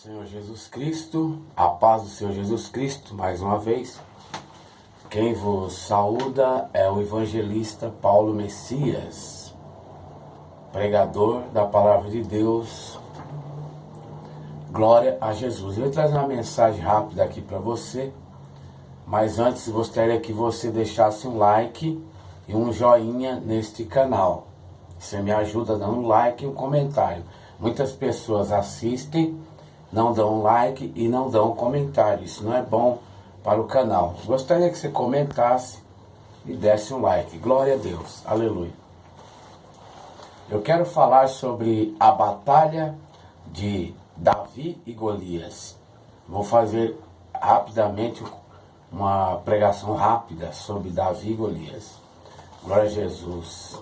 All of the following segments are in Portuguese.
Senhor Jesus Cristo, a paz do Senhor Jesus Cristo, mais uma vez. Quem vos saúda é o evangelista Paulo Messias, pregador da palavra de Deus. Glória a Jesus. Eu vou trazer uma mensagem rápida aqui para você, mas antes gostaria que você deixasse um like e um joinha neste canal. Você me ajuda dando um like e um comentário. Muitas pessoas assistem, não dão um like e não dão um comentário. Isso não é bom para o canal. Gostaria que você comentasse e desse um like. Glória a Deus. Aleluia. Eu quero falar sobre a batalha de Davi e Golias. Vou fazer rapidamente uma pregação rápida sobre Davi e Golias. Glória a Jesus.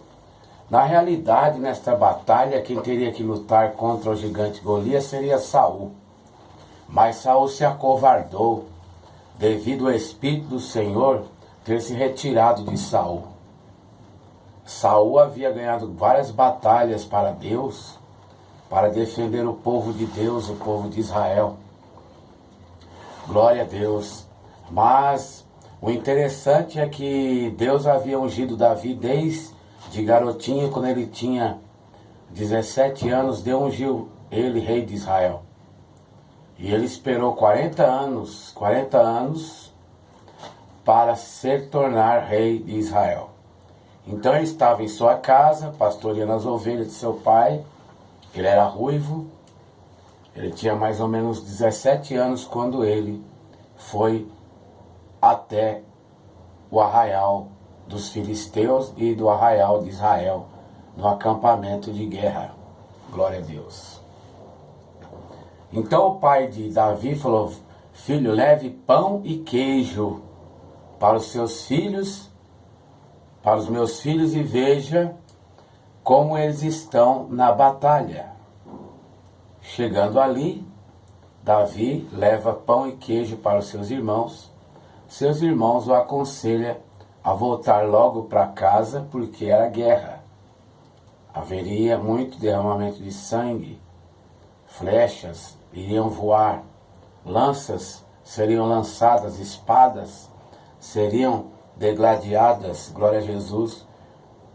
Na realidade, nesta batalha, quem teria que lutar contra o gigante Golias seria Saul. Mas Saul se acovardou, devido ao Espírito do Senhor ter se retirado de Saul. Saul havia ganhado várias batalhas para Deus, para defender o povo de Deus, o povo de Israel. Glória a Deus. Mas o interessante é que Deus havia ungido Davi desde garotinho, quando ele tinha 17 anos, Deus ungiu ele rei de Israel. E ele esperou 40 anos para se tornar rei de Israel. Então ele estava em sua casa, pastoreando as ovelhas de seu pai. Ele era ruivo, ele tinha mais ou menos 17 anos quando ele foi até o arraial dos filisteus e do arraial de Israel, no acampamento de guerra. Glória a Deus. Então o pai de Davi falou: filho, leve pão e queijo para os seus filhos, para os meus filhos, e veja como eles estão na batalha. Chegando ali, Davi leva pão e queijo para os seus irmãos. Seus irmãos o aconselham a voltar logo para casa, porque era guerra. Haveria muito derramamento de sangue, flechas iriam voar, lanças seriam lançadas, espadas seriam degladiadas, glória a Jesus,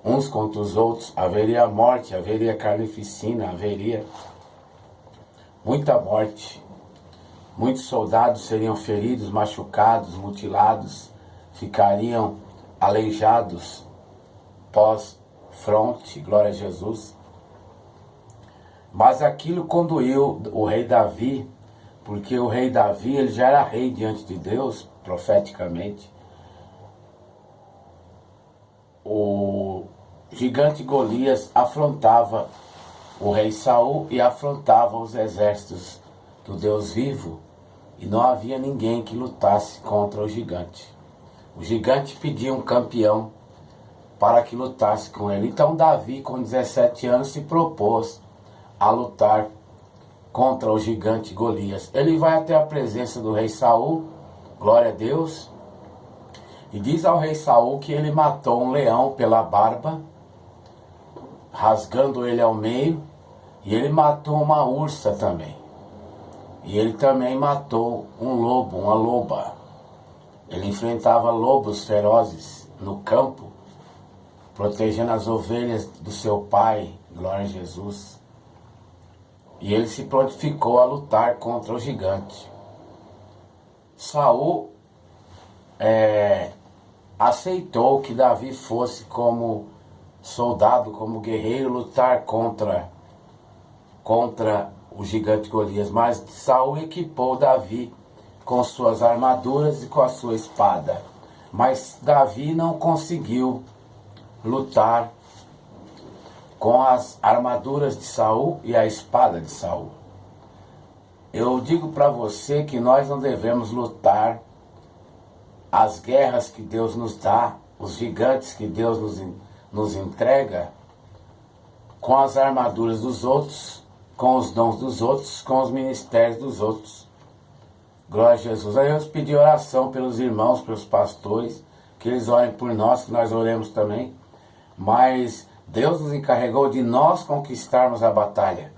uns contra os outros. Haveria morte, haveria carnificina, haveria muita morte. Muitos soldados seriam feridos, machucados, mutilados, ficariam aleijados pós-fronte, glória a Jesus. Mas aquilo conduiu o rei Davi, porque o rei Davi ele já era rei diante de Deus, profeticamente. O gigante Golias afrontava o rei Saul e afrontava os exércitos do Deus vivo, e não havia ninguém que lutasse contra o gigante. O gigante pedia um campeão para que lutasse com ele. Então Davi, com 17 anos, se propôs a lutar contra o gigante Golias. Ele vai até a presença do rei Saul, glória a Deus, e diz ao rei Saul que ele matou um leão pela barba, rasgando ele ao meio, e ele matou uma ursa também. E ele também matou um lobo, uma loba. Ele enfrentava lobos ferozes no campo, protegendo as ovelhas do seu pai, glória a Jesus. E ele se prontificou a lutar contra o gigante. Saul aceitou que Davi fosse como soldado, como guerreiro, lutar contra o gigante Golias. Mas Saul equipou Davi com suas armaduras e com a sua espada. Mas Davi não conseguiu lutar com as armaduras de Saul e a espada de Saul. Eu digo para você que nós não devemos lutar as guerras que Deus nos dá, os gigantes que Deus nos entrega, com as armaduras dos outros, com os dons dos outros, com os ministérios dos outros. Glória a Jesus. Aí eu pedi oração pelos irmãos, pelos pastores, que eles orem por nós, que nós oremos também. Mas Deus nos encarregou de nós conquistarmos a batalha,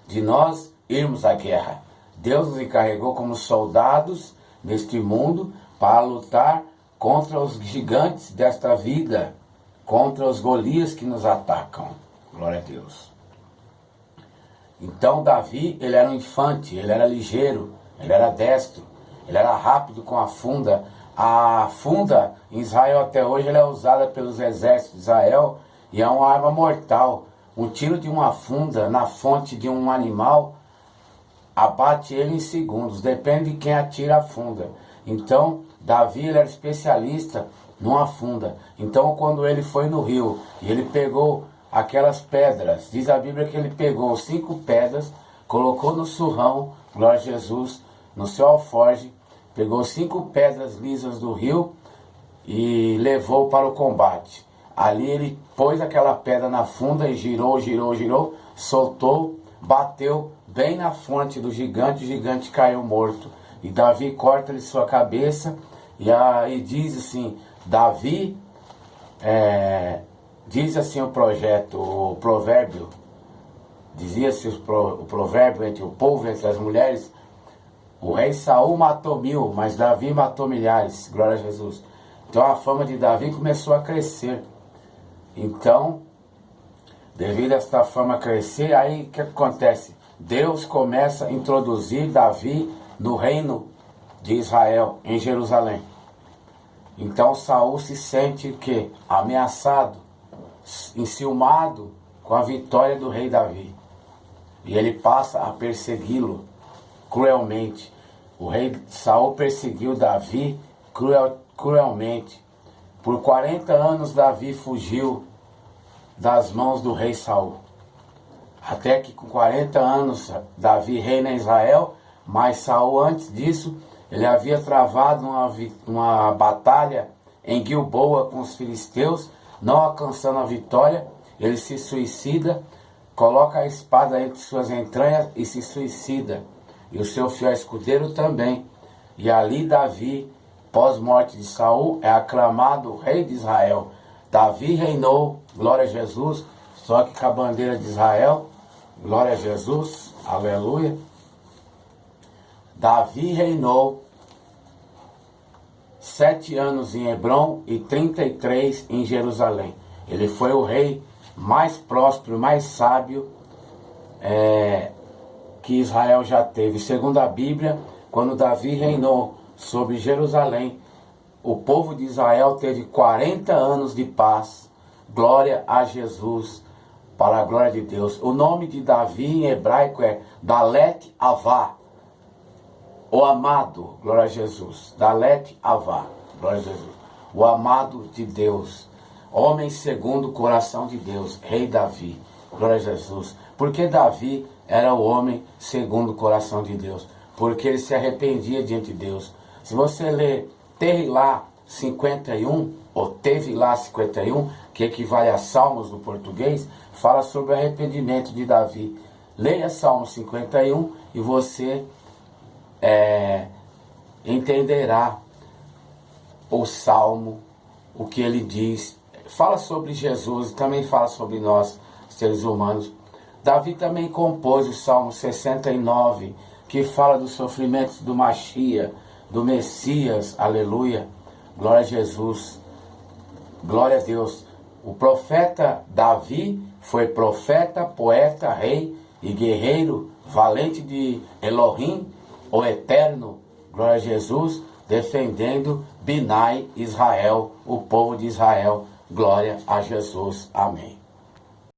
de nós irmos à guerra, Deus nos encarregou como soldados neste mundo para lutar contra os gigantes desta vida, contra os Golias que nos atacam. Glória a Deus. Então Davi, ele era um infante, ele era ligeiro, ele era destro, ele era rápido com a funda. A funda em Israel até hoje ela é usada pelos exércitos de Israel e é uma arma mortal. Um tiro de uma funda na fonte de um animal abate ele em segundos, depende de quem atira a funda. Então, Davi ele era especialista numa funda. Então, quando ele foi no rio e ele pegou aquelas pedras, diz a Bíblia que ele pegou 5 pedras, colocou no surrão, glória a Jesus, no seu alforje, pegou 5 pedras lisas do rio e levou para o combate. Ali ele pôs aquela pedra na funda e girou, soltou, bateu bem na fonte do gigante, o gigante caiu morto. E Davi corta-lhe sua cabeça e diz assim, Davi, diz assim o provérbio, dizia-se o provérbio entre o povo, entre as mulheres, o rei Saul matou 1000, mas Davi matou milhares, glória a Jesus. Então a fama de Davi começou a crescer. Então, devido a esta fama crescer, aí o que acontece? Deus começa a introduzir Davi no reino de Israel, em Jerusalém. Então Saul se sente que ameaçado, enciumado com a vitória do rei Davi. E ele passa a persegui-lo cruelmente. O rei Saul perseguiu Davi cruelmente. Por 40 anos Davi fugiu das mãos do rei Saul. Até que com 40 anos Davi reina em Israel, mas Saul antes disso, ele havia travado uma batalha em Gilboa com os filisteus, não alcançando a vitória, ele se suicida, coloca a espada entre suas entranhas e se suicida. E o seu fiel escudeiro também. E ali Davi, pós-morte de Saul, é aclamado rei de Israel. Davi reinou, glória a Jesus, só que com a bandeira de Israel, glória a Jesus, aleluia. Davi reinou 7 anos em Hebrom e 33 em Jerusalém. Ele foi o rei mais próspero, mais sábio que Israel já teve. Segundo a Bíblia, quando Davi reinou sobre Jerusalém, o povo de Israel teve 40 anos de paz. Glória a Jesus, para a glória de Deus. O nome de Davi em hebraico é Dalet Avá, o amado, glória a Jesus. Dalet Avá, glória a Jesus. O amado de Deus, homem segundo o coração de Deus, rei Davi, glória a Jesus. Porque Davi era o homem segundo o coração de Deus, porque ele se arrependia diante de Deus. Se você ler Tehilá 51, ou Tevilá 51, que equivale a Salmos no português, fala sobre o arrependimento de Davi. Leia Salmo 51 e você entenderá o Salmo, o que ele diz. Fala sobre Jesus e também fala sobre nós, seres humanos. Davi também compôs o Salmo 69, que fala dos sofrimentos do Machia, do Messias, aleluia, glória a Jesus, glória a Deus. O profeta Davi foi profeta, poeta, rei e guerreiro, valente de Elohim, o Eterno, glória a Jesus, defendendo Binai, Israel, o povo de Israel, glória a Jesus, amém.